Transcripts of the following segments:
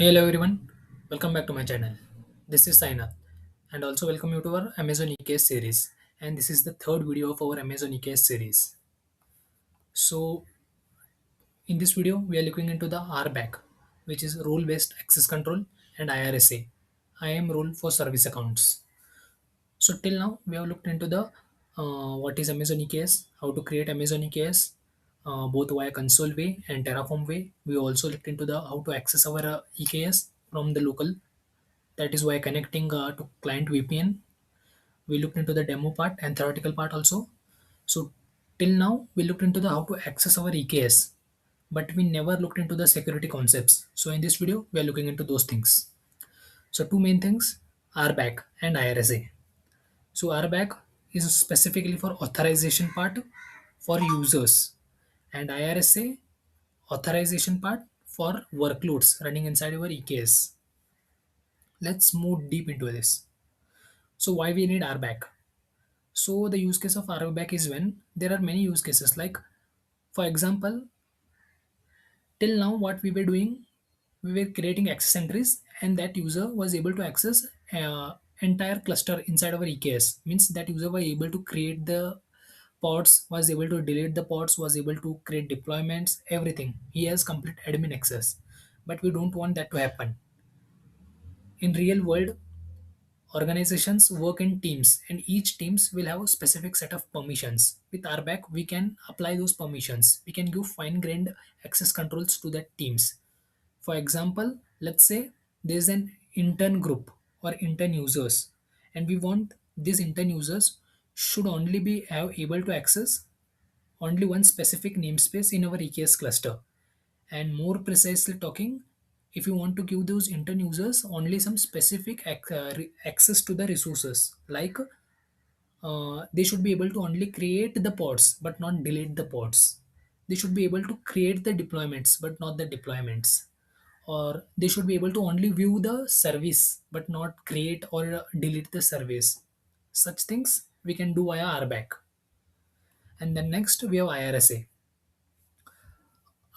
Hello everyone, welcome back to my channel. This is Sainath and also welcome you to our Amazon EKS series, and this is the third video of our Amazon EKS series. So in this video we are looking into the RBAC, which is role based access control, and IRSA, IAM rule for service accounts. So till now we have looked into the what is Amazon EKS, how to create Amazon EKS, both via console way and Terraform way. We also looked into the how to access our EKS from the local, that is why connecting to client VPN. We looked into the demo part and theoretical part also. So till now we looked into the how to access our EKS, but we never looked into the security concepts. So in this video we are looking into those things. So two main things, RBAC and IRSA. So RBAC is specifically for authorization part for users, and IRSA authorization part for workloads running inside our EKS. Let's move deep into this. So why we need RBAC? So the use case of RBAC is when there are many use cases. Like for example, till now what we were doing, we were creating access entries, and that user was able to access entire cluster inside our EKS. Means that user was able to create the pods, was able to delete the pods, was able to create deployments, everything. He has complete admin access. But we don't want that to happen. In real world, organizations work in teams, and each teams will have a specific set of permissions. With RBAC, we can apply those permissions. We can give fine-grained access controls to that teams. For example, let's say there's an intern group or intern users, and we want these intern users should only be able to access only one specific namespace in our EKS cluster. And more precisely talking, if you want to give those intern users only some specific access to the resources, like they should be able to only create the pods but not delete the pods. They should be able to create the deployments but not the deployments. Or they should be able to only view the service but not create or delete the service. Such things we can do via RBAC. And then next we have IRSA.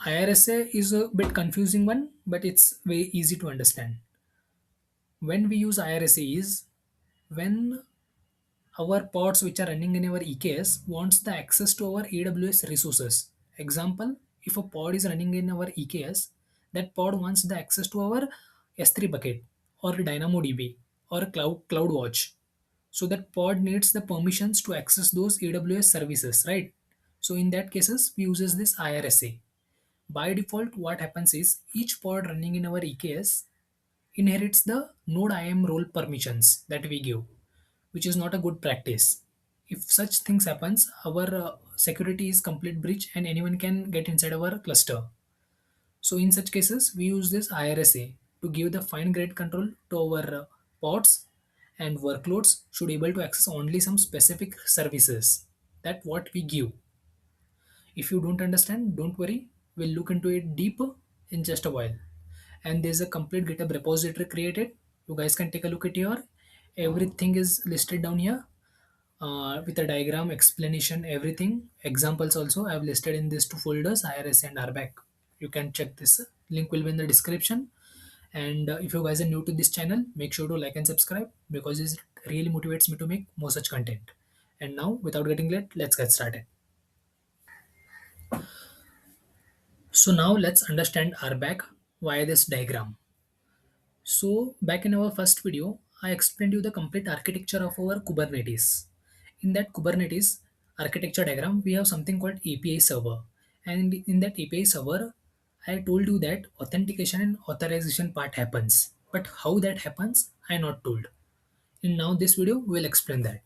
IRSA is a bit confusing one, but it's very easy to understand. When we use IRSA is when our pods which are running in our EKS wants the access to our AWS resources. Example, if a pod is running in our EKS, that pod wants the access to our S3 bucket or DynamoDB or CloudWatch. So that pod needs the permissions to access those AWS services, right? So in that cases, we uses this IRSA. By default, what happens is each pod running in our EKS inherits the node IAM role permissions that we give, which is not a good practice. If such things happens, our security is complete breach and anyone can get inside our cluster. So in such cases, we use this IRSA to give the fine grained control to our pods, and workloads should able to access only some specific services. That what we give. If you don't understand, don't worry. We'll look into it deeper in just a while. And there's a complete GitHub repository created. You guys can take a look at here. Everything is listed down here with a diagram, explanation, everything. Examples also I have listed in these two folders, IRS and RBAC. You can check this. Link will be in the description. And if you guys are new to this channel, make sure to like and subscribe because it really motivates me to make more such content. And now, without getting late, let's get started. So now let's understand RBAC via this diagram. So back in our first video, I explained you the complete architecture of our Kubernetes. In that Kubernetes architecture diagram, we have something called API server. And in that API server, I told you that authentication and authorization part happens. But how that happens, I not told. In now this video, we'll explain that.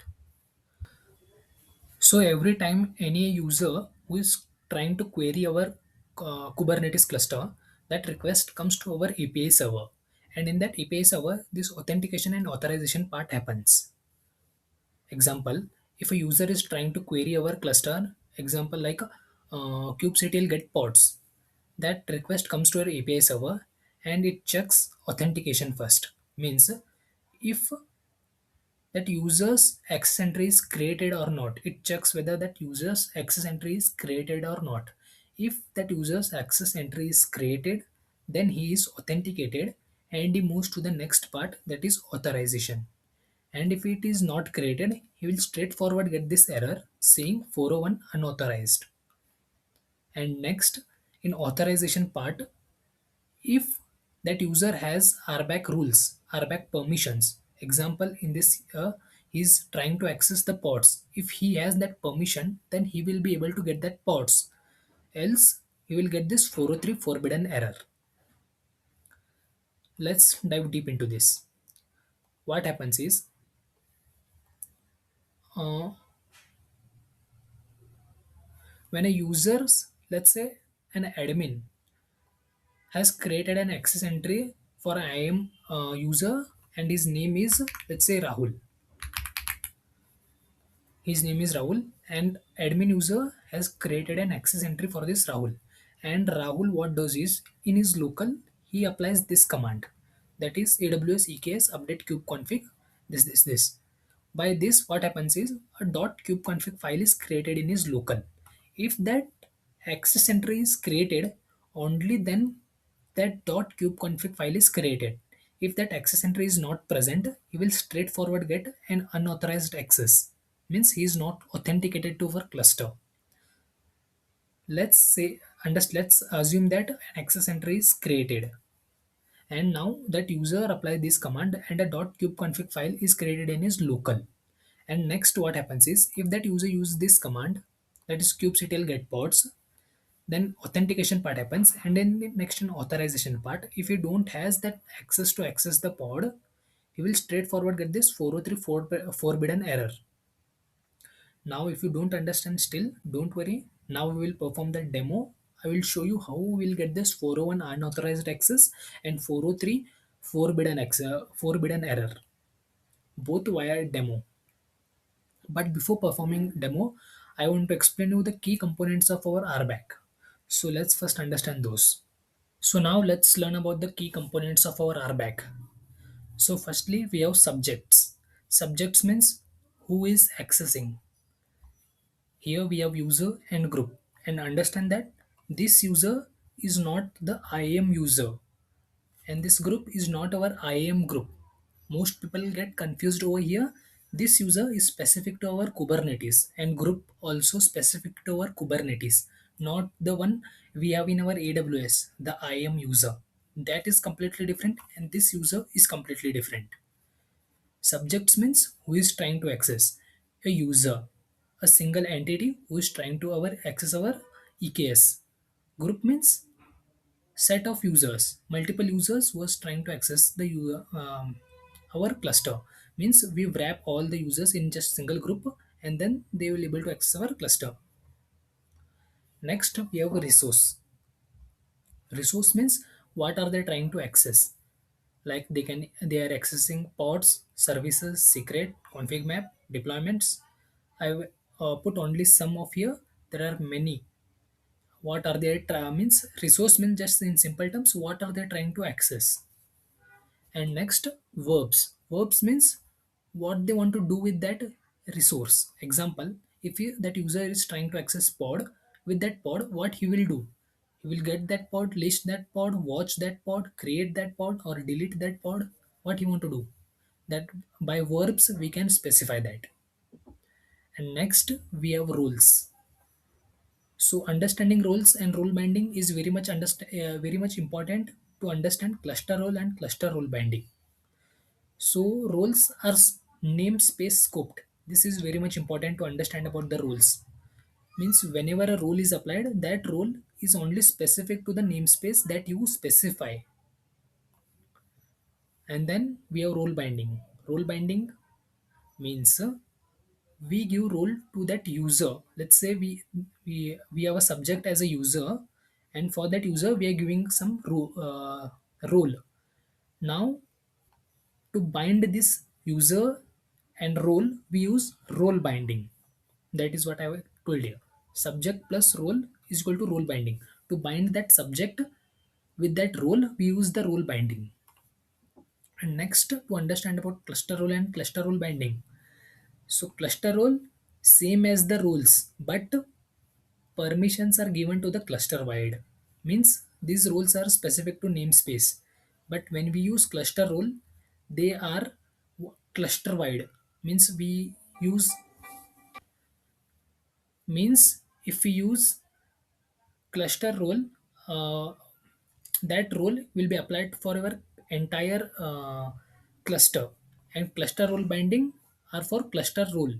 So every time any user who is trying to query our Kubernetes cluster, that request comes to our API server. And in that API server, this authentication and authorization part happens. Example, if a user is trying to query our cluster, example like kubectl get pods, that request comes to our API server and it checks authentication first. Means if that user's access entry is created or not, it checks whether that user's access entry is created or not. If that user's access entry is created, then he is authenticated, and he moves to the next part, that is authorization. And if it is not created, he will straightforward get this error saying 401 unauthorized. And next, in authorization part, if that user has RBAC rules, RBAC permissions, example in this he is trying to access the pods. If he has that permission, then he will be able to get that pods. Else, he will get this 403 forbidden error. Let's dive deep into this. What happens is, uh, when a user's, let's say an admin, has created an access entry for an IAM user, and his name is, let's say, Rahul. His name is Rahul, and admin user has created an access entry for this Rahul. And Rahul, what does is, in his local, he applies this command, that is AWS EKS update kubeconfig. This. By this, what happens is a .kubeconfig file is created in his local. If that access entry is created, only then that .kubeconfig file is created. If that access entry is not present, he will straightforward get an unauthorized access. Means he is not authenticated to our cluster. Let's say, let's assume that an access entry is created. And now that user apply this command and a .kubeconfig file is created in his local. And next what happens is, if that user uses this command, that is kubectl get pods, then authentication part happens. And then the next in authorization part, if he don't has that access to access the pod, he will straightforward get this 403 forbidden error. Now if you don't understand still, don't worry, now we will perform the demo. I will show you how we will get this 401 unauthorized access and 403 forbidden error, both via demo. But before performing demo, I want to explain you the key components of our RBAC. So let's first understand those. So now let's learn about the key components of our RBAC. So firstly, we have subjects. Subjects means who is accessing. Here we have user and group. And understand that this user is not the IAM user, and this group is not our IAM group. Most people get confused over here. This user is specific to our Kubernetes and group also specific to our Kubernetes, not the one we have in our AWS, the IAM user. That is completely different, and this user is completely different. Subjects means who is trying to access. A user, a single entity who is trying to access our EKS. Group means set of users, multiple users was trying to access the our cluster. Means we wrap all the users in just single group, and then they will able to access our cluster. Next we have a resource. Resource means what are they trying to access, like they are accessing pods, services, secret, config map, deployments. I put only some of here, there are many. What are they means resource means just in simple terms what are they trying to access. And next, verbs means what they want to do with that resource. Example, if that user is trying to access pod, with that pod what he will do, he will get that pod, list that pod, watch that pod, create that pod, or delete that pod. What he want to do, that by verbs we can specify that. And next we have rules. So understanding roles and role binding is very much important to understand cluster role and cluster role binding. So roles are namespace scoped. This is very much important to understand about the roles. Means whenever a role is applied, that role is only specific to the namespace that you specify. And then we have role binding. Role binding means we give role to that user. Let's say we have a subject as a user, and for that user we are giving some role. Now to bind this user and role, we use role binding. That is what I told you. Subject plus role is equal to role binding. To bind that subject with that role, we use the role binding. And next, to understand about cluster role and cluster role binding. So cluster role, same as the rules, but permissions are given to the cluster wide. Means these roles are specific to namespace. But when we use cluster role, they are cluster wide. Means we use means if we use cluster role, uh, that role will be applied for our entire cluster, and cluster role binding are for cluster role.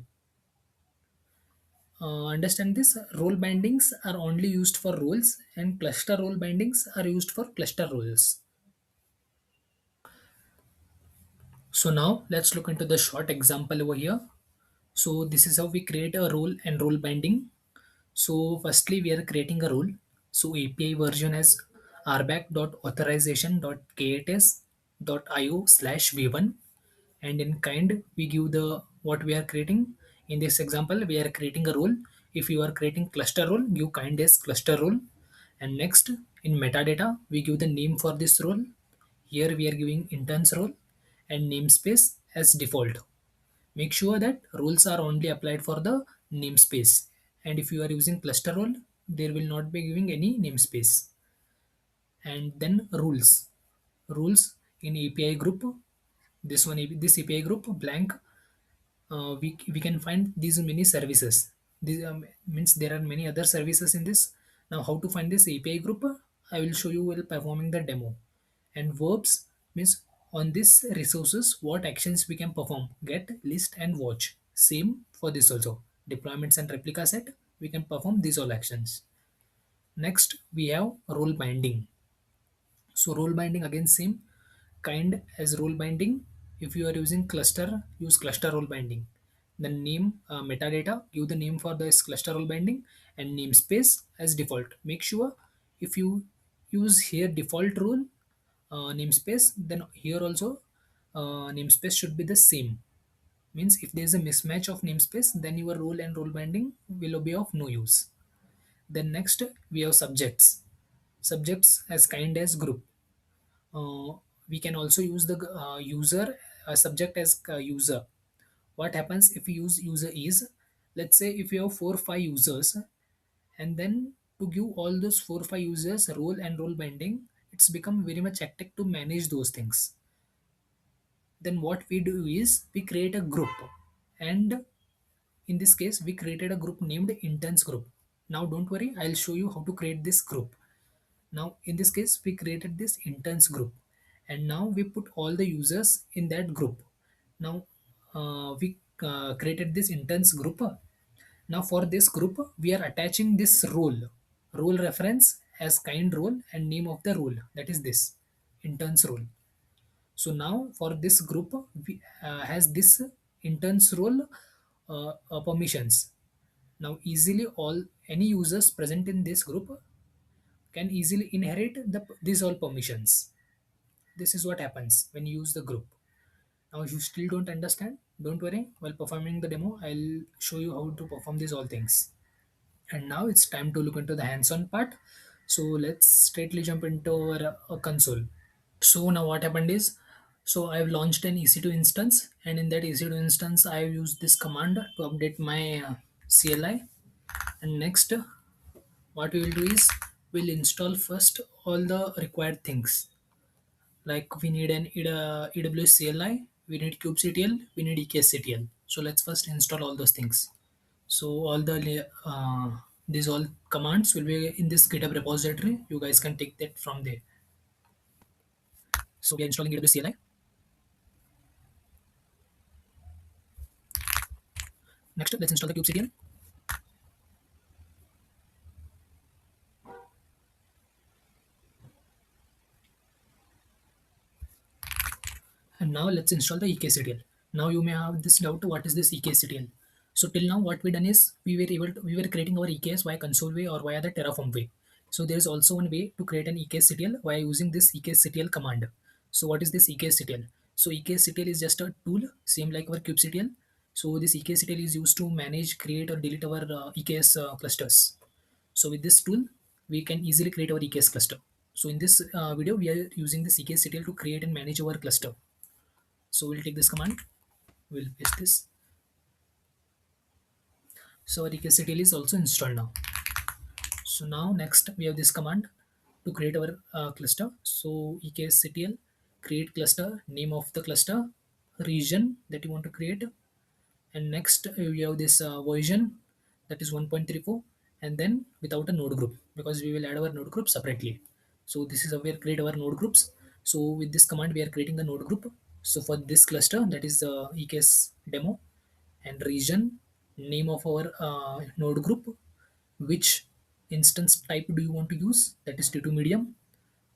Understand this, role bindings are only used for roles and cluster role bindings are used for cluster roles. So now let's look into the short example over here. So this is how we create a role and role binding. So firstly, we are creating a role. So API version is rbac.authorization.kts.io/v1, and in kind we give the what we are creating. In this example, we are creating a role. If you are creating cluster role, give kind as cluster role. And next, in metadata, we give the name for this role. Here we are giving interns role and namespace as default. Make sure that rules are only applied for the namespace. And if you are using cluster role, there will not be giving any namespace. And then rules. Rules in API group. This one, this API group blank. We can find these many services. These means there are many other services in this. Now, how to find this API group? I will show you while performing the demo. And verbs means on this resources what actions we can perform: get, list, and watch. Same for this also. Deployments and replica set, we can perform these all actions. Next, we have role binding. So role binding again same kind as role binding. If you are using cluster, use cluster role binding. The name, metadata, give the name for this cluster role binding, and namespace as default. Make sure if you use here default role namespace, then here also namespace should be the same. Means if there is a mismatch of namespace, then your role and role binding will be of no use. Then next, we have subjects. Subjects as kind as group. uh, we can also use the user subject as user. What happens if we use user is, let's say if you have 4 or 5 users, and then to give all those 4 or 5 users role and role binding, it's become very much hectic to manage those things. Then what we do is we create a group, and in this case we created a group named interns group. Now don't worry, I'll show you how to create this group. Now in this case we created this interns group, and now we put all the users in that group. Now we created this interns group. Now for this group we are attaching this role reference as kind role and name of the role, that is this interns role. So now for this group we has this interns role permissions. Now easily all any users present in this group can easily inherit these all permissions. This is what happens when you use the group. Now if you still don't understand, don't worry, while performing the demo I'll show you how to perform these all things. And now it's time to look into the hands-on part. So let's straightly jump into our console. So now what happened is, so I've launched an EC2 instance, and in that EC2 instance I've used this command to update my CLI. And next, what we will do is we'll install first all the required things. Like we need an AWS CLI, we need kubectl, we need EKSCTL. So let's first install all those things. So all these all commands will be in this GitHub repository. You guys can take that from there. So we are installing AWS CLI. Next, let's install the kubectl. And now let's install the EKCTL. Now you may have this doubt, what is this EKCTL? So till now what we done is we were creating our EKS via console way or via the Terraform way. So there is also one way to create an EKCTL via using this EKCTL command. So what is this EKCTL? So EKCTL is just a tool, same like our kubectl. So this EKCTL is used to manage, create or delete our EKS clusters. So with this tool, we can easily create our EKS cluster. So in this video, we are using this EKCTL to create and manage our cluster. So we'll take this command, we'll paste this. So our EKCTL is also installed now. So now next we have this command to create our cluster. So EKSCTL. create cluster, name of the cluster, region that you want to create, and next you have this version, that is 1.34, and then without a node group, because we will add our node group separately. So this is how we create our node groups. So with this command we are creating the node group. So for this cluster, that is the EKS demo, and region, name of our node group, which instance type do you want to use, that is T2 medium,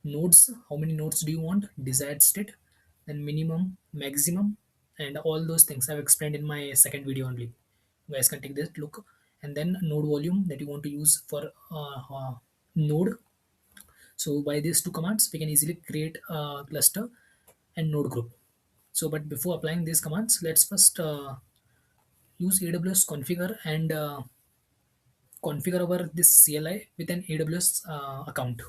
nodes, how many nodes do you want, desired state, then minimum, maximum, and all those things I've explained in my second video only. You guys can take this look. And then node volume that you want to use for node. So by these two commands we can easily create a cluster and node group. So but before applying these commands, let's first use AWS configure and configure our this CLI with an AWS account.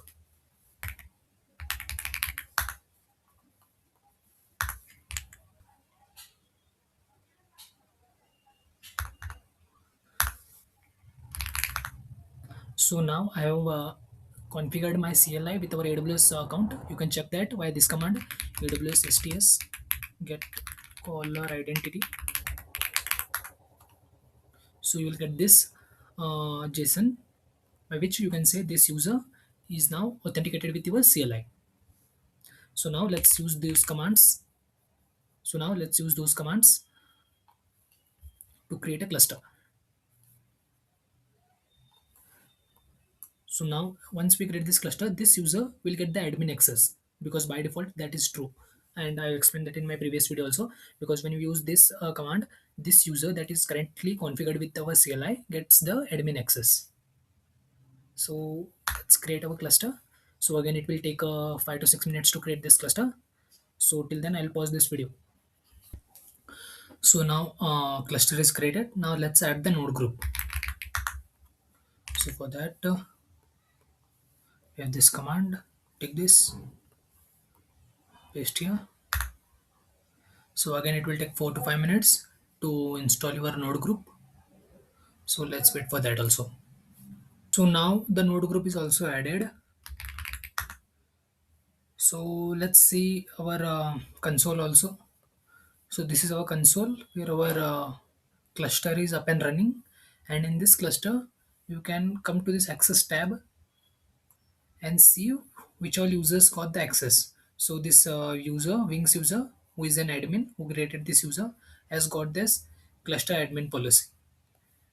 So now I have configured my CLI with our AWS account. You can check that via this command, AWS STS get caller identity. So you will get this JSON by which you can say this user is now authenticated with your CLI. So now let's use these commands. So now let's use those commands to create a cluster. So now once we create this cluster, this user will get the admin access, because by default that is true. And I explained that in my previous video also, because when you use this command, this user that is currently configured with our CLI gets the admin access. So let's create our cluster. So again, it will take 5 to 6 minutes to create this cluster. So till then I'll pause this video. So now cluster is created. Now let's add the node group. So for that, we have this command, take this, paste here. So again, it will take 4 to 5 minutes to install your node group. So let's wait for that also. So now the node group is also added. So let's see our console also. So this is our console where our cluster is up and running. And in this cluster, you can come to this access tab and see which all users got the access. So this Wings user, who is an admin who created this user, has got this cluster admin policy.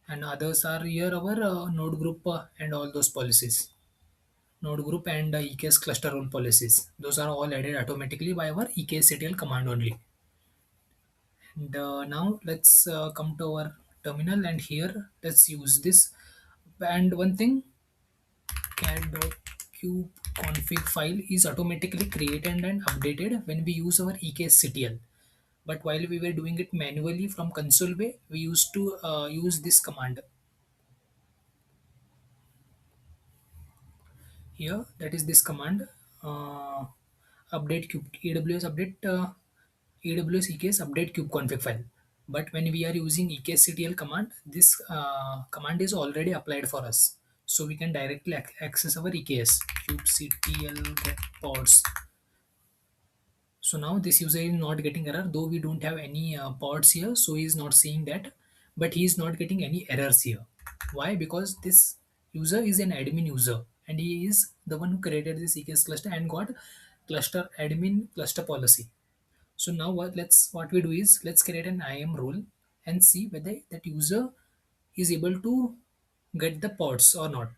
And others are here our node group and all those policies. Node group and EKS cluster role policies. Those are all added automatically by our EKSCTL command only. And now let's come to our terminal, and here let's use this. And one thing, cat.kubeconfig file is automatically created and updated when we use our EKSCTL. But while we were doing it manually from console way, we used to use this command here, that is this command, uh, update cube AWS update AWS EKS update kube config file. But when we are using EKSCTL command, this command is already applied for us, so we can directly access our EKS kubectl get pods. So now this user is not getting error, though we don't have any pods here, so he is not seeing that. But he is not getting any errors here. Why? Because this user is an admin user, and he is the one who created this EKS cluster and got cluster admin cluster policy. So now what we do is, let's create an IAM role and see whether that user is able to get the pods or not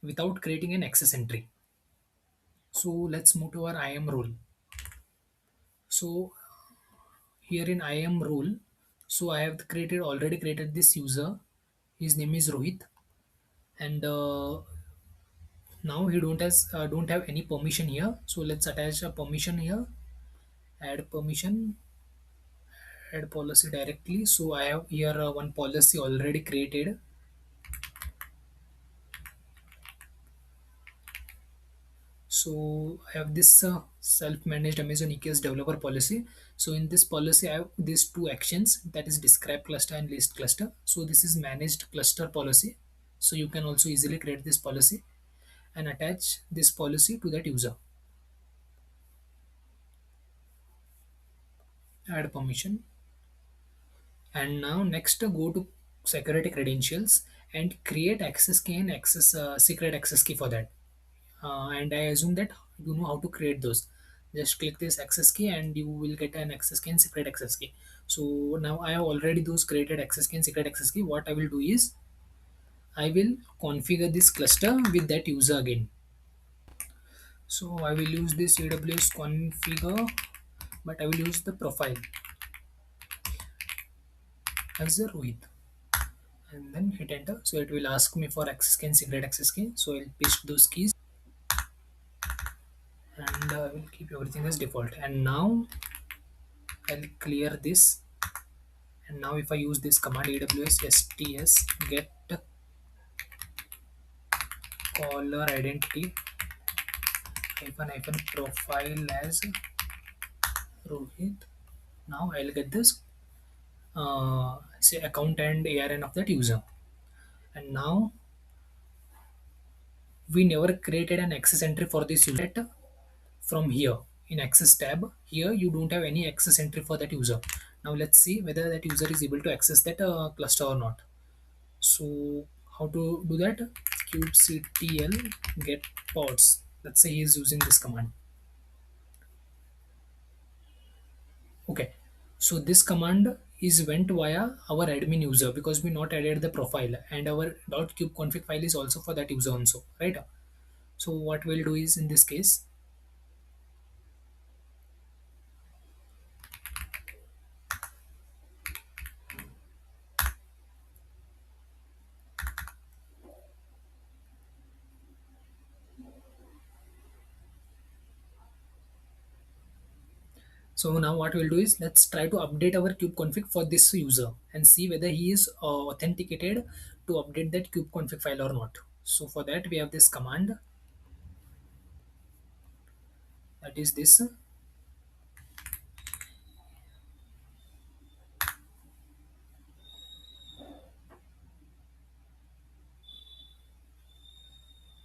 without creating an access entry. So let's move to our IAM role. So here in IAM role, so I have already created this user. His name is Rohit, and now he don't have any permission here. So let's attach a permission here. Add permission, add policy directly. So I have here one policy already created. So I have this self-managed Amazon EKS developer policy. So in this policy, I have these two actions, that is describe cluster and list cluster. So this is managed cluster policy. So you can also easily create this policy and attach this policy to that user. add permission. And now next go to security credentials and create access key and access secret access key for that. And I assume that you know how to create those. Just click this access key and you will get an access key and secret access key. So now I have already those created access key and secret access key. What I will do is I will configure this cluster with that user again. So I will use this AWS configure, but I will use the profile as a Rohit and then hit enter. So it will ask me for access key and secret access key. So I'll paste those keys and I will keep everything as default. And now I'll clear this. And now if I use this command AWS STS get caller identity hyphen profile as Rohit. Now I'll get this say account and ARN of that user. And now we never created an access entry for this user from here in access tab. Here you don't have any access entry for that user. Now let's see whether that user is able to access that cluster or not. So how to do that? Kubectl get pods. Let's say he is using this command. Okay, so this command is went via our admin user because we not added the profile, and our .kubeconfig file is also for that user also, right? So what we'll do is in this case, so now what we'll do is let's try to update our kubeconfig for this user and see whether he is authenticated to update that kubeconfig file or not. So for that we have this command, that is this.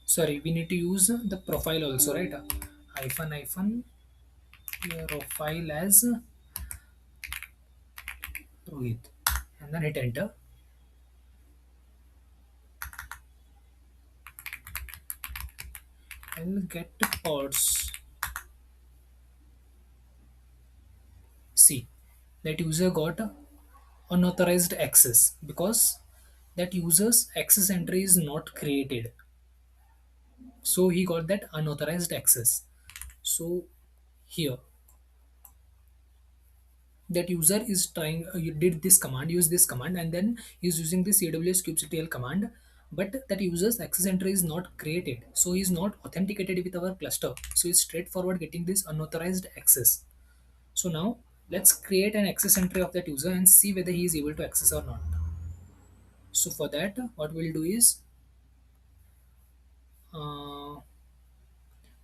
Sorry, we need to use the profile also, right? Hyphen profile as Rohit and then hit enter. And get pods. See, that user got unauthorized access because that user's access entry is not created. So he got that unauthorized access. So here that user is trying you did this command, use this command, and then he's using this AWS kubectl command, but that user's access entry is not created, so he's not authenticated with our cluster, so he's straightforward getting this unauthorized access. So now let's create an access entry of that user and see whether he is able to access or not. So for that what we'll do is uh,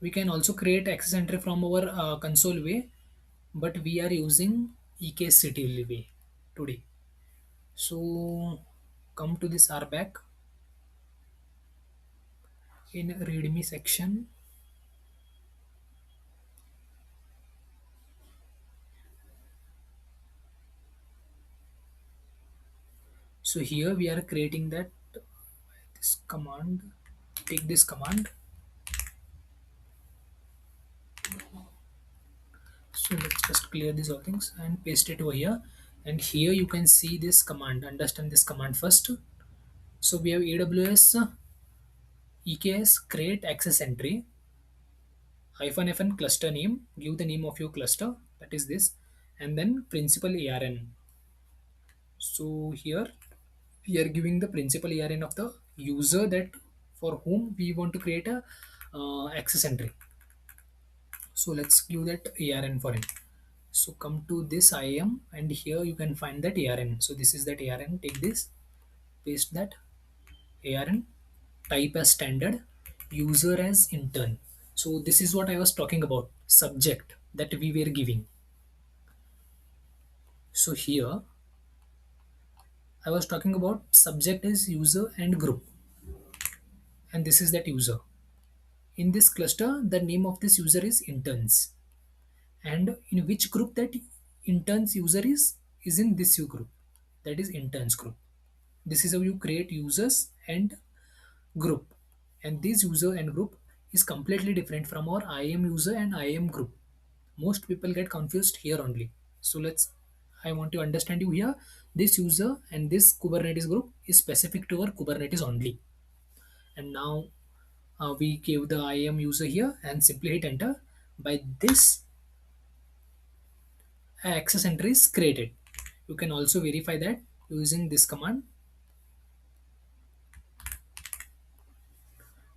we can also create access entry from our console way, but we are using EKS city way today. So come to this RBAC in readme section. So here we are creating that this command, take this command. So let's just clear these all things and paste it over here. And here you can see this command, understand this command first. So we have AWS EKS create access entry hyphen cluster name, give the name of your cluster, that is this, and then principal ARN. So here we are giving the principal ARN of the user that for whom we want to create a access entry. So let's give that ARN for him. So come to this IAM and here you can find that ARN. So this is that ARN. Take this, paste that ARN, type as standard, user as intern. So this is what I was talking about, subject that we were giving. So here I was talking about subject is user and group, and this is that user. In this cluster, the name of this user is interns, and in which group that interns user is in this group, that is interns group. This is how you create users and group, and this user and group is completely different from our IAM user and IAM group. Most people get confused here only. So let's, I want to understand you here. This user and this Kubernetes group is specific to our Kubernetes only. And now we give the IAM user here and simply hit enter. By this, access entry is created. You can also verify that using this command.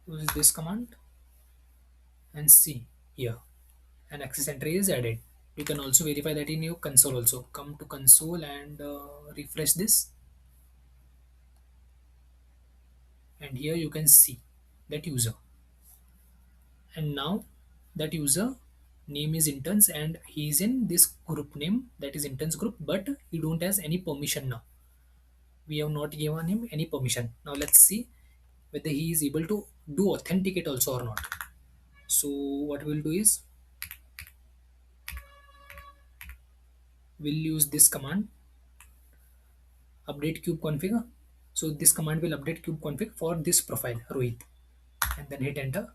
Use this command and see here, an access entry is added. You can also verify that in your console also. Come to console and refresh this, and here you can see that user. And now that user name is interns and he is in this group name, that is interns group, but he don't has any permission now. We have not given him any permission. Now let's see whether he is able to do authenticate also or not. So what we'll do is we'll use this command, update kube config. So this command will update kube config for this profile Rohit, and then hit enter.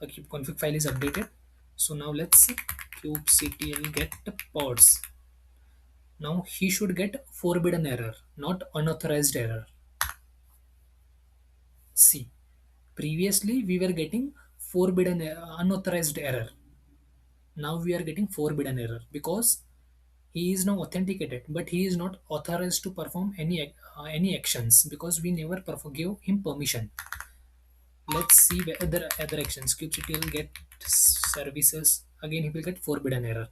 A kube config file is updated. So now let's see kubectl get pods. Now he should get forbidden error, not unauthorized error. See, previously we were getting forbidden unauthorized error. Now we are getting forbidden error because he is now authenticated, but he is not authorized to perform any actions because we never give him permission. Let's see the other actions. Kubectl get services. Again, he will get forbidden error.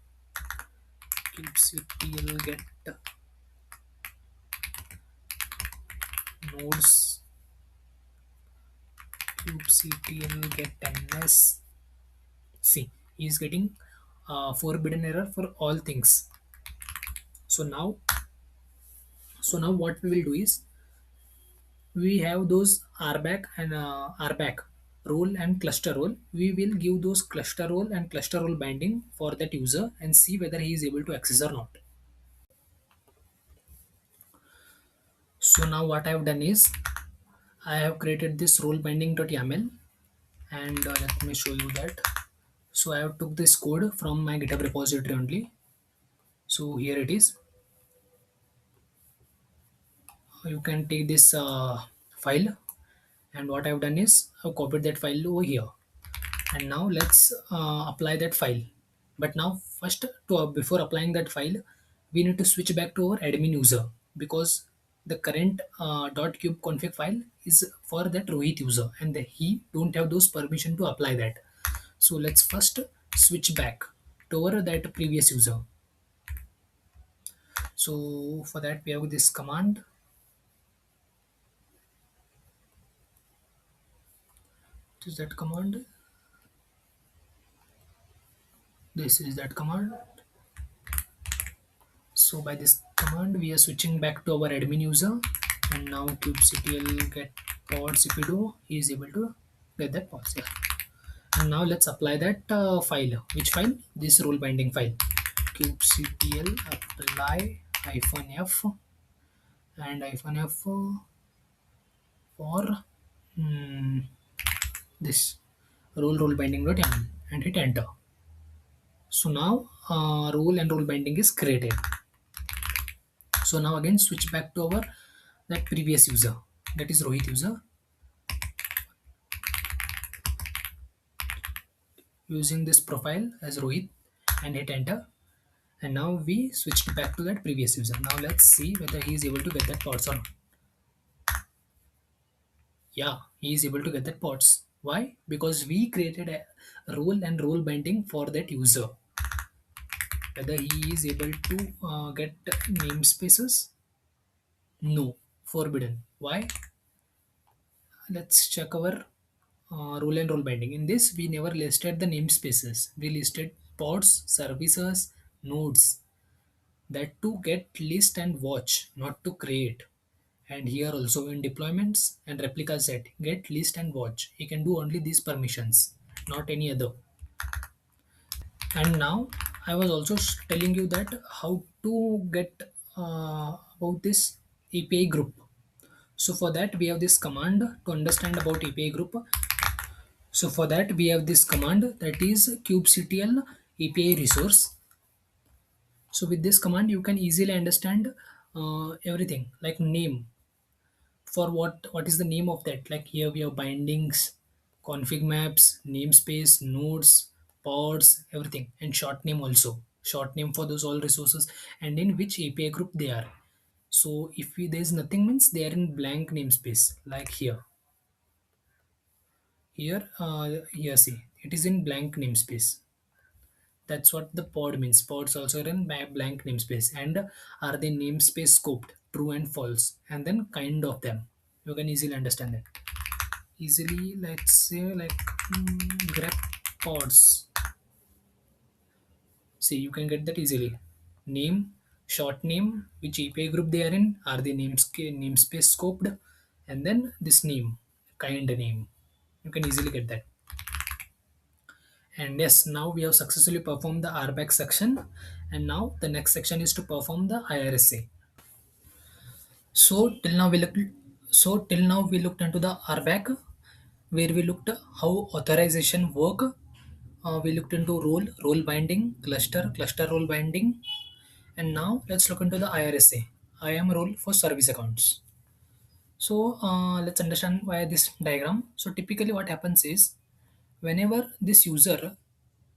Kubectl get nodes. Kubectl get ns. See, he is getting forbidden error for all things. So now, what we will do is we have those RBAC and RBAC role and cluster role. We will give those cluster role and cluster role binding for that user and see whether he is able to access or not. So now what I have done is I have created this role binding.yaml, and let me show you that. So I have took this code from my GitHub repository only. So here it is. You can take this file, and what I've done is I've copied that file over here. And now let's apply that file. But now first, to before applying that file, we need to switch back to our admin user, because the current .cube config file is for that Rohit user, and he don't have those permission to apply that. So let's first switch back to our that previous user. So for that we have this command. What is that command? This is that command. So by this command we are switching back to our admin user, and now kubectl get pods. If we do, he is able to get that pods. Yeah. And now let's apply that file. Which file? This role binding file. Kubectl apply -f and -f for this role binding.yaml and hit enter. So now role and role binding is created. So now again switch back to our that previous user, that is Rohit user, using this profile as Rohit and hit enter. And now we switched back to that previous user. Now let's see whether he is able to get that pods or not. Yeah, he is able to get that pods. Why? Because we created a role and role binding for that user. Whether he is able to get namespaces? No, forbidden. Why? Let's check our role and role binding. In this, we never listed the namespaces. We listed pods, services, nodes. That to get list and watch, not to create. And here also in deployments and replica set, get list and watch. You can do only these permissions, not any other. And now I was also telling you that how to get about this API group. So for that we have this command to understand about API group. So for that we have this command, that is kubectl API resource. So with this command you can easily understand everything, like name, for what is the name of that. Like here we have bindings, config maps, namespace, nodes, pods, everything, and short name also, short name for those all resources, and in which API group they are. So if there is nothing, means they are in blank namespace, like here see, it is in blank namespace. That's what the pod means. Pods also are in blank namespace, and are the namespace scoped true and false, and then kind of them. You can easily understand that. Easily, let's say like grep pods. See, you can get that easily. Name, short name, which API group they are in, are the namespace scoped, and then this name, kind name. You can easily get that. And yes, now we have successfully performed the RBAC section, and now the next section is to perform the IRSA. So till now we looked till now we looked into the RBAC, where we looked how authorization work. We looked into role binding, cluster role binding, and now let's look into the IRSA, IAM role for service accounts. So let's understand why this diagram. So typically what happens is, whenever this user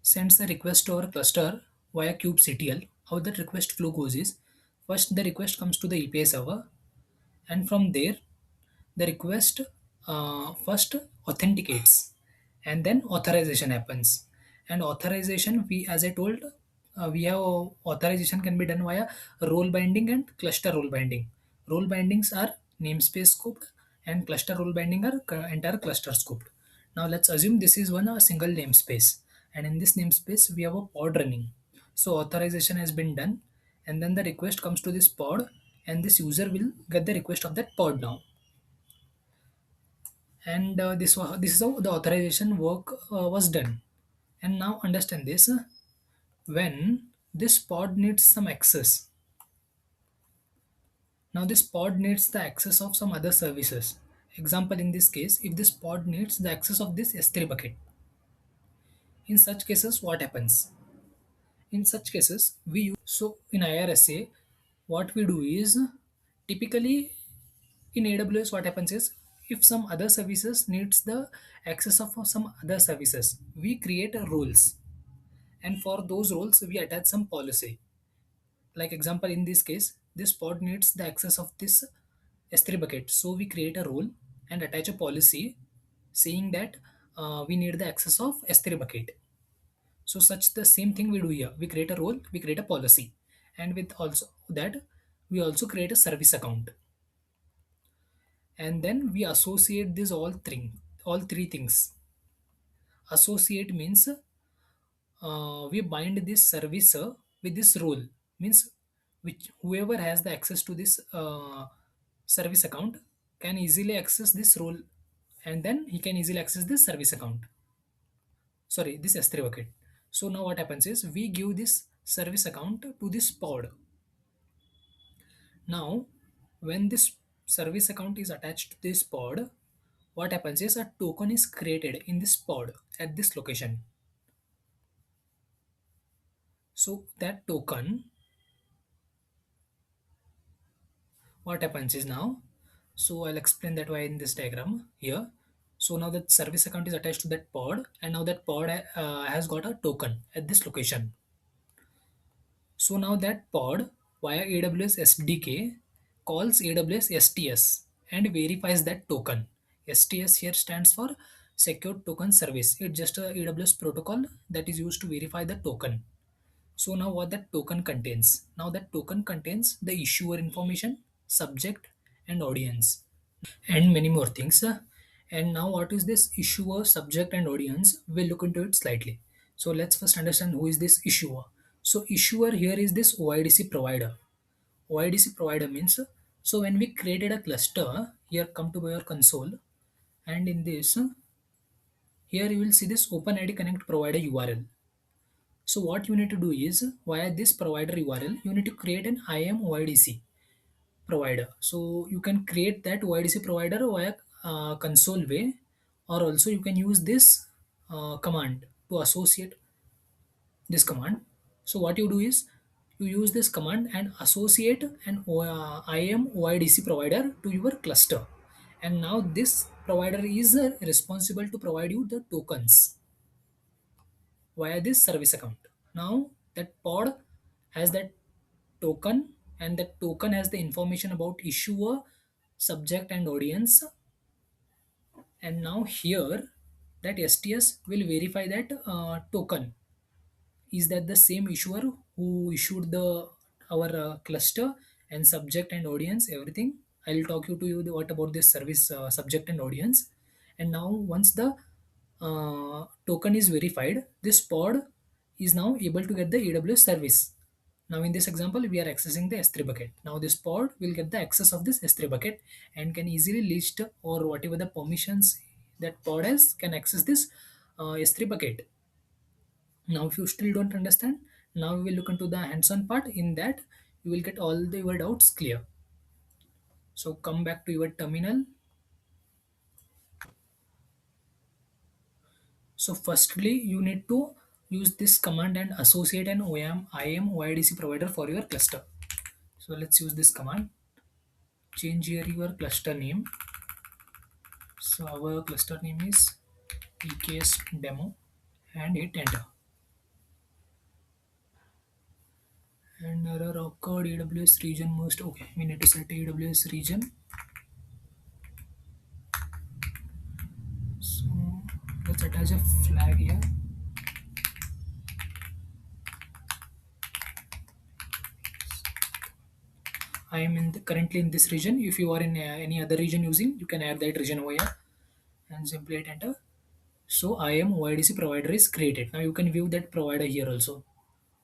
sends the request to our cluster via kubectl, how that request flow goes is, first the request comes to the API server, and from there the request first authenticates, and then authorization happens. And authorization, we, as I told, we have authorization can be done via role binding and cluster role binding. Role bindings are namespace scoped, and cluster role binding are entire cluster scoped. Now let's assume this is one a single namespace, and in this namespace we have a pod running. So authorization has been done, and then the request comes to this pod, and this user will get the request of that pod now. And this is how the authorization work was done. And now understand this, when this pod needs some access, now this pod needs the access of some other services. Example, in this case, if this pod needs the access of this S3 bucket, in such cases what happens? In such cases we use, so in IRSA what we do is, typically in AWS what happens is, if some other services needs the access of some other services, we create a rules, and for those roles we attach some policy. Like example, in this case this pod needs the access of this S3 bucket, so we create a rule and attach a policy saying that we need the access of S3 bucket. So such the same thing we do here, we create a role, we create a policy, and with also that we also create a service account, and then we associate this all three things. Associate means we bind this service with this role, means which whoever has the access to this service account can easily access this role, and then he can easily access this service account, sorry, this S3 bucket. So now what happens is, we give this service account to this pod. Now when this service account is attached to this pod, what happens is a token is created in this pod at this location. So that token, what happens is now, so I'll explain that why in this diagram here. So now that service account is attached to that pod, and now that pod has got a token at this location. So now that pod via AWS SDK calls AWS STS and verifies that token. STS here stands for secure token service. It's just a AWS protocol that is used to verify the token. So now what that token contains? Now that token contains the issuer information, subject, and audience, and many more things. And now what is this issuer, subject, and audience? We'll look into it slightly. So let's first understand who is this issuer. So issuer here is this OIDC provider. OIDC provider means, so when we created a cluster, here come to your console, and in this, here you will see this OpenID Connect provider URL. So what you need to do is via this provider URL, you need to create an IAM OIDC provider. So you can create that OIDC provider via console way, or also you can use this command to associate this command. So what you do is you use this command and associate an IAM OIDC provider to your cluster. And now this provider is responsible to provide you the tokens via this service account. Now that pod has that token, and that token has the information about issuer, subject and audience. And now here that STS will verify that token is that the same issuer who issued the our cluster, and subject and audience everything. I'll talk you to you what about this service subject and audience. And now once the token is verified, this pod is now able to get the AWS service. Now in this example we are accessing the S3 bucket. Now this pod will get the access of this S3 bucket and can easily list or whatever the permissions that pod has can access this S3 bucket. Now if you still don't understand, now we will look into the hands-on part. In that you will get all the your doubts clear. So come back to your terminal. So firstly you need to use this command and associate an IAM OIDC provider for your cluster. So let's use this command. Change here your cluster name. So our cluster name is EKS demo, and hit enter. And error occurred, AWS region must, okay, we need to set AWS region. So let's attach a flag here. I am currently in this region. If you are in any other region using, you can add that region over here and simply hit enter. So IAM OIDC provider is created. Now you can view that provider here also.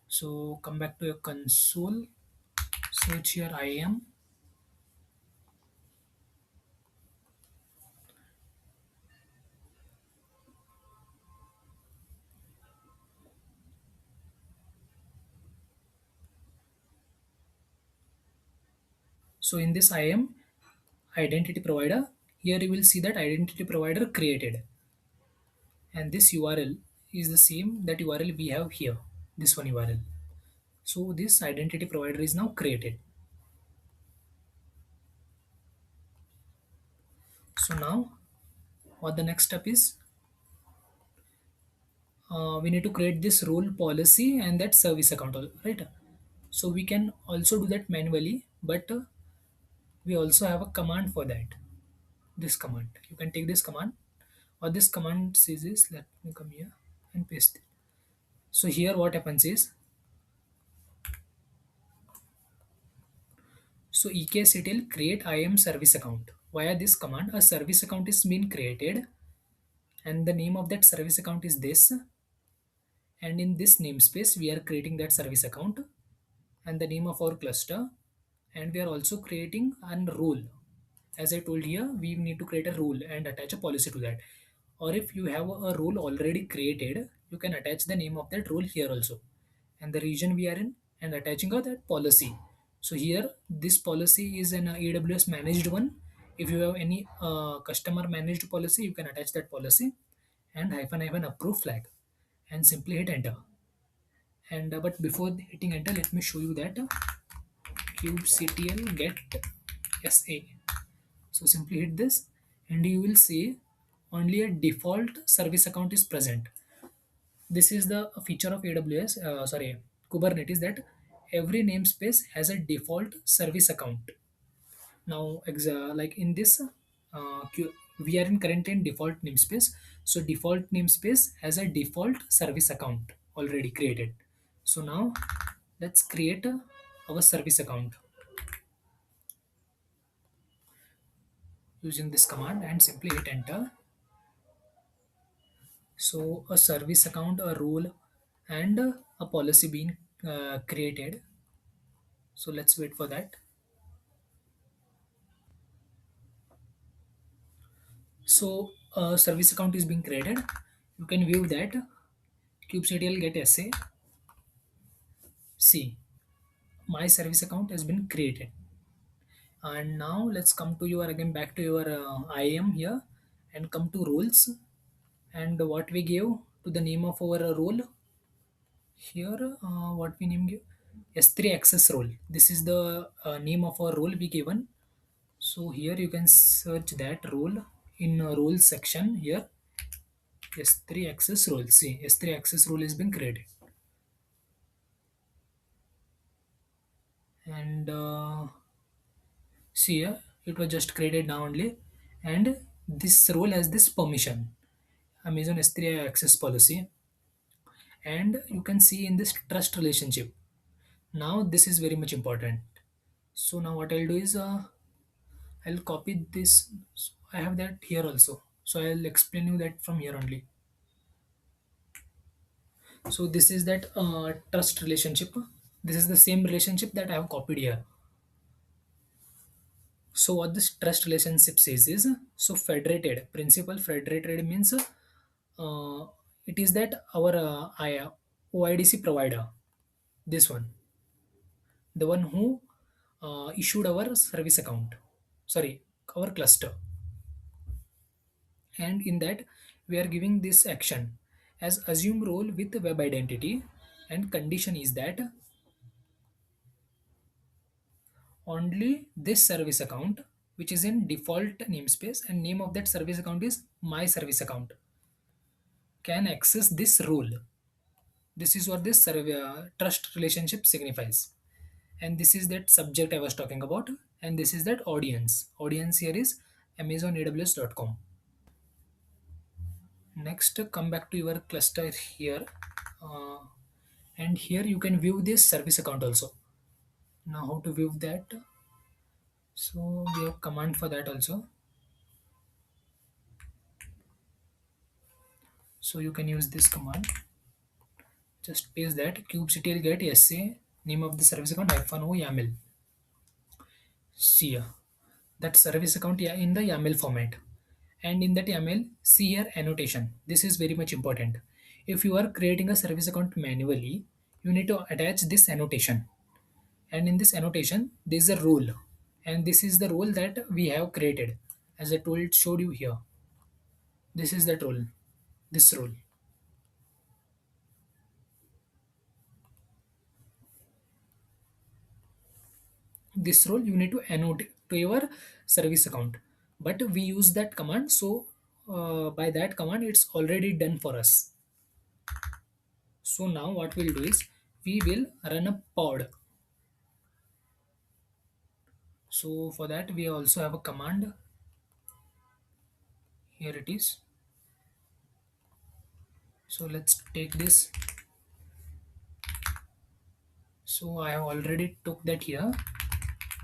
So come back to your console, search here IAM. So in this IAM identity provider, here you will see that identity provider created, and this URL is the same that URL we have here, this one URL. So this identity provider is now created. So now what the next step is, we need to create this role policy and that service account, right? So we can also do that manually, but we also have a command for that. This command, you can take this command, or this command says is, let me come here and paste it. So here what happens is, so EKSCTL create IAM service account. Via this command, a service account is being created, and the name of that service account is this. And in this namespace, we are creating that service account and the name of our cluster. And we are also creating a role. As I told here, we need to create a rule and attach a policy to that. Or if you have a role already created, you can attach the name of that role here also, and the region we are in, and attaching of that policy. So here this policy is an AWS managed one. If you have any customer managed policy, you can attach that policy and hyphen approve flag and simply hit enter. And but before hitting enter, let me show you that kubectl get sa. So simply hit this and you will see only a default service account is present. This is the feature of AWS, sorry, Kubernetes, that every namespace has a default service account. Now, like in this, we are in currently in default namespace. So default namespace has a default service account already created. So now let's create our service account using this command and simply hit enter. So a service account, a role, and a policy being created. So let's wait for that. So a service account is being created. You can view that kubectl get SA. See, my service account has been created. And now let's come to your again back to your IAM here, and come to roles, and what we gave to the name of our role here, what we name give S3 access role. This is the name of our role we given. So here you can search that role in role section here. S3 access role. See, S3 access role has been created, and see here it was just created now only, and this role has this permission, Amazon S3 access policy, and you can see in this trust relationship. Now this is very much important. So now what I'll do is I'll copy this. So I have that here also. So I'll explain you that from here only. So this is that trust relationship. This is the same relationship that I have copied here. So what this trust relationship says is, so federated principal federated means it is that our OIDC provider, this one, the one who issued our service account, sorry, our cluster, and in that we are giving this action as assume role with web identity, and condition is that only this service account, which is in default namespace and name of that service account is my service account, can access this role. This is what this trust relationship signifies, and this is that subject I was talking about, and this is that audience here is amazonaws.com. Next, come back to your cluster here, uh, and here you can view this service account also. Now how to view that? So we have command for that also. So you can use this command. Just paste that kubectl get sa name of the service account hyphen o YAML. See here, that service account in the YAML format, and in that YAML see here annotation. This is very much important. If you are creating a service account manually, you need to attach this annotation, and in this annotation there is a role, and this is the role that we have created as I told showed you here. This is that role, this role. This role you need to annotate to your service account, but we use that command, so by that command it's already done for us. So now what we'll do is we will run a pod. So for that we also have a command. Here it is. So let's take this. So I have already took that here,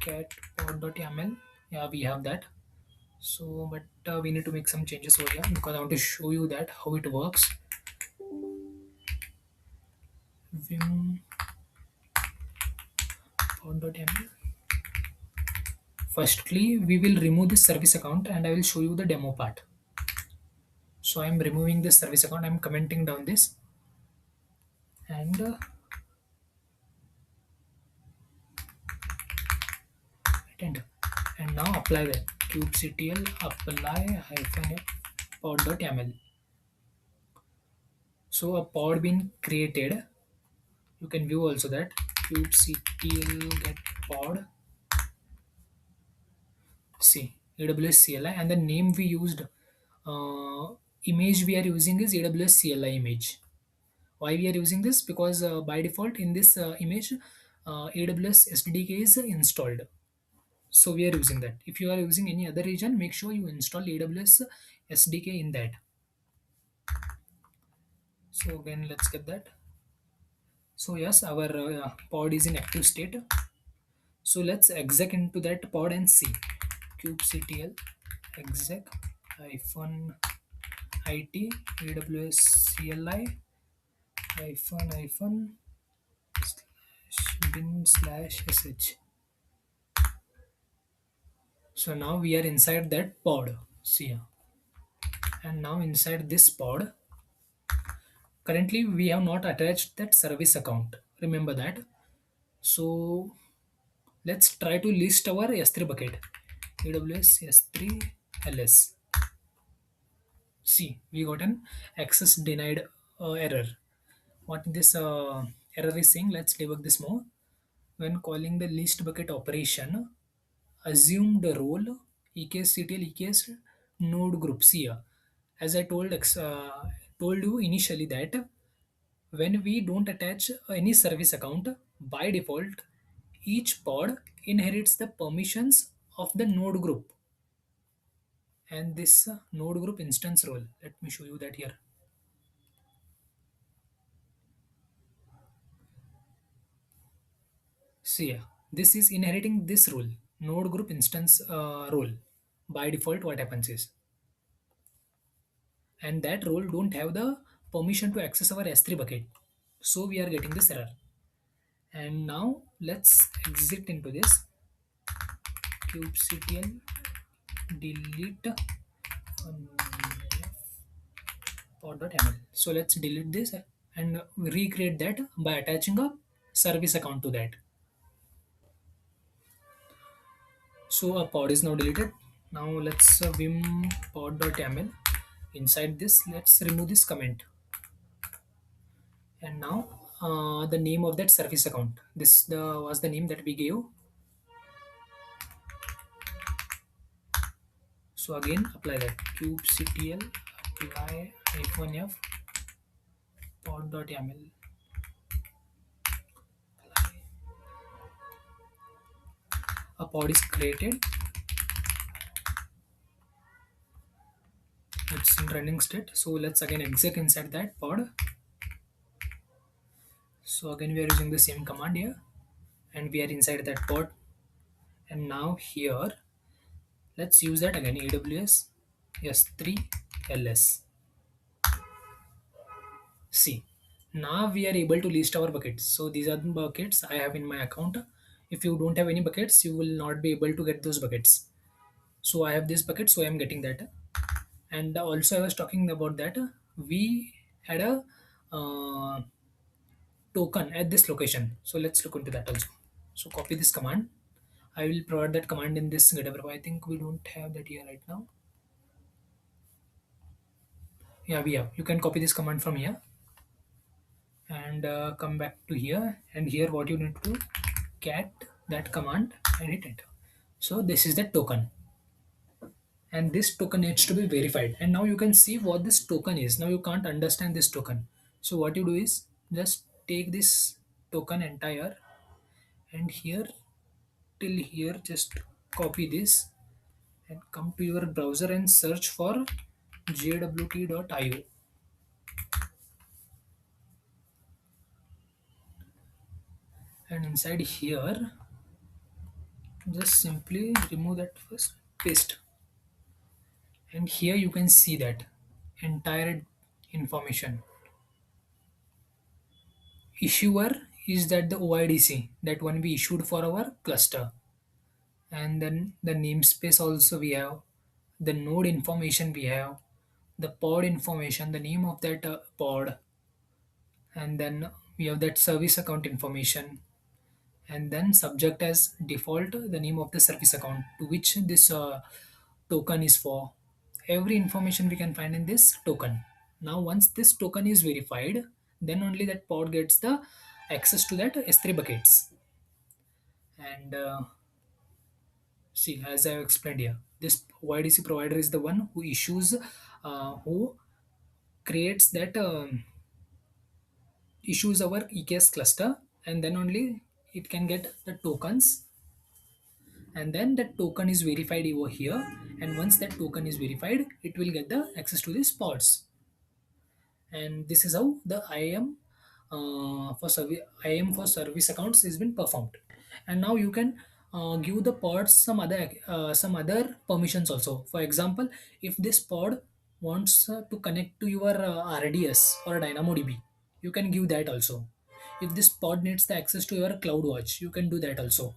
cat pod.yaml. Yeah, we have that. So but we need to make some changes over here because I want to show you that how it works. Vim pod.yaml. Firstly, we will remove this service account and I will show you the demo part. So I am removing this service account. I am commenting down this, and hit enter. And now apply that kubectl apply hyphen pod.yaml. So a pod being created. You can view also that kubectl get pod. See AWS CLI, and the name we used, image we are using is AWS CLI image. Why we are using this? Because by default in this image AWS SDK is installed, so we are using that. If you are using any other region, make sure you install AWS SDK in that. So again let's get that. So yes, our pod is in active state. So let's exec into that pod and see kubectl exec hyphen it AWS CLI hyphen slash bin slash sh. So now we are inside that pod. See here. And now inside this pod, currently we have not attached that service account. Remember that. So let's try to list our S3 bucket. AWS S3 LS. See, we got an access denied error. What this error is saying, let's debug this more. When calling the list bucket operation, assume the role EKSCTL EKS node group. See here, as I told you initially that when we don't attach any service account, by default, each pod inherits the permissions of the node group and this node group instance role. Let me show you that here. See here, this is inheriting this role, node group instance role. By default, what happens is, and that role don't have the permission to access our S3 bucket. So we are getting this error. And now let's exit into this kubectl delete pod.yaml. So let's delete this and recreate that by attaching a service account to that. So a pod is now deleted. Now let's vim pod.yaml. Inside this, let's remove this comment. And now the name of that service account. This was the name that we gave. So again, apply that kubectl apply -f pod.yaml. A pod is created. It's in running state. So let's again exec inside that pod. So again, we are using the same command here, and we are inside that pod. And now here, let's use that again. AWS S3 LS. See, now we are able to list our buckets. So these are the buckets I have in my account. If you don't have any buckets, you will not be able to get those buckets. So I have this bucket, so I am getting that. And also I was talking about that we had a token at this location. So let's look into that also. So copy this command. I will provide that command in this GitHub. I think we don't have that here right now. Yeah, we have. You can copy this command from here and come back to here. And here, what you need to do, cat that command and hit enter. So this is the token, and this token needs to be verified. And now you can see what this token is. Now you can't understand this token. So what you do is just take this token entire and here till here, just copy this and come to your browser and search for jwt.io. And inside here, just simply remove that first, paste. And here you can see that entire information. Issuer is that the OIDC, that one we issued for our cluster. And then the namespace also we have, the node information we have, the pod information, the name of that pod, and then we have that service account information, and then subject as default the name of the service account to which this token is for. Every information we can find in this token. Now once this token is verified, then only that pod gets the access to that S3 buckets. And see, as I have explained here, this YDC provider is the one who issues, who creates that, issues our EKS cluster, and then only it can get the tokens. And then that token is verified over here. And once that token is verified, it will get the access to these pods. And this is how the IAM for service accounts has been performed. And now you can give the pods some other permissions also. For example, if this pod wants to connect to your RDS or DynamoDB, you can give that also. If this pod needs the access to your CloudWatch, you can do that also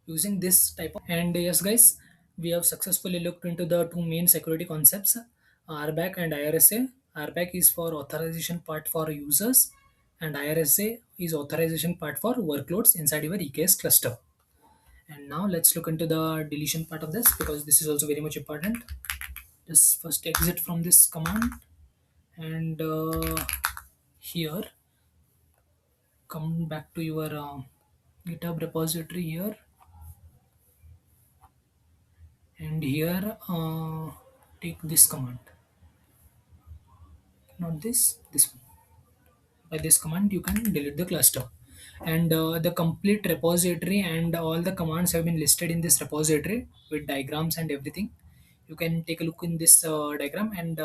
using this type of. And yes, guys, we have successfully looked into the two main security concepts, RBAC and IRSA. RBAC is for authorization part for users, and IRSA is authorization part for workloads inside your EKS cluster. And now let's look into the deletion part of this, because this is also very much important. Just first exit from this command, and here come back to your GitHub repository here, and here take this command, not this one. By this command you can delete the cluster, and the complete repository and all the commands have been listed in this repository with diagrams and everything. You can take a look in this diagram, and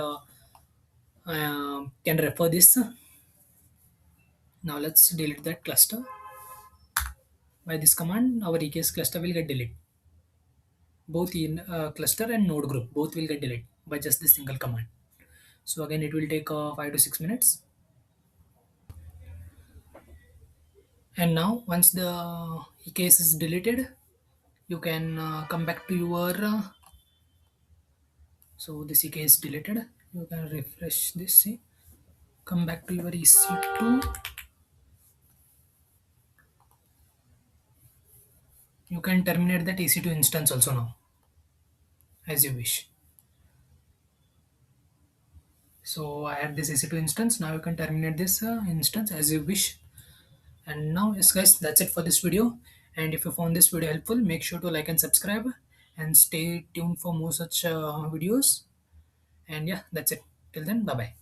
can refer this. Now let's delete that cluster. By this command our EKS cluster will get deleted. Both in cluster and node group both will get deleted by just this single command. So again it will take 5 to 6 minutes. And now once the EKS is deleted, you can come back to your so this EKS is deleted. You can refresh this, see, come back to your EC2. You can terminate that EC2 instance also now, as you wish. So I have this EC2 instance. Now you can terminate this instance as you wish. And now, yes guys, that's it for this video. And if you found this video helpful, make sure to like and subscribe, and stay tuned for more such videos. And yeah, that's it. Till then, bye bye.